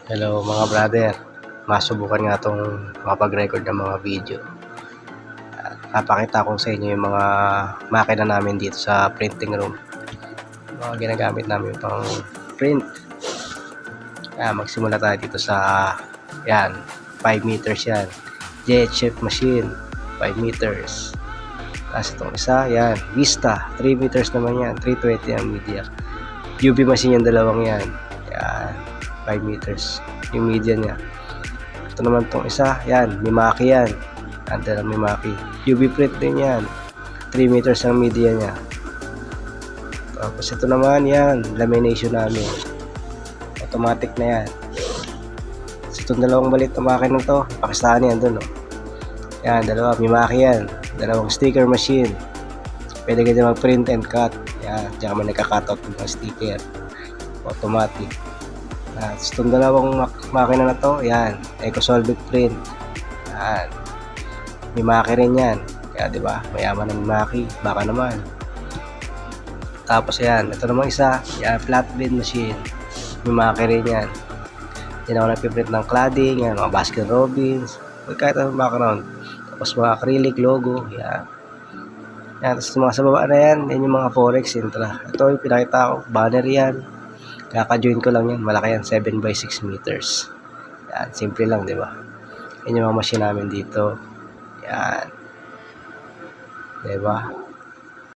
Hello mga brother, masubukan nga itong makapag-record ng mga video. Napakita ko sa inyo yung mga makina namin dito sa printing room. Mga ginagamit namin pang print. Magsimula tayo dito sa yan, 5 meters yan. JHF machine, 5 meters. Tapos itong isa, yan, Vista, 3 meters naman yan, 320 ang media. UV machine yung dalawang yan. Yan, 5 meters yung media niya. Ito naman tong isa, yan, Mimaki yan. Ante ng Mimaki. UV print din yan. 3 meters ang media niya. Tapos ito naman yan, lamination namin. Automatic na yan. So, itong dalawang balit na makina to, Pakistani yan dun, no? Yan, dalawa, Mimaki yan. Dalawang sticker machine. Pwede ka dyan mag-print and cut. Yan, dyan ka man nagka-cut out ng sticker. Automatic. So, itong dalawang makina na to, yan, EcoSolvit print. Yan. Mimaki rin yan. Kaya diba, mayaman ng Mimaki. Baka naman. Tapos yan, ito naman isa, yan, flatbed machine. Mimaki rin yan. Yan ako nagpiprint ng cladding, yan, mga Baskin Robbins, kahit anong background. Tapos mga acrylic logo, yan. Yan, tapos mga sa baba na yan, yan yung mga Forex Intra. Ito yung pinakita ko, banner yan. Kaka-join ko lang yan, malaki yan, 7x6 meters. Yan, simple lang, di ba? Yan yung mga machine namin dito. Yan. Di ba?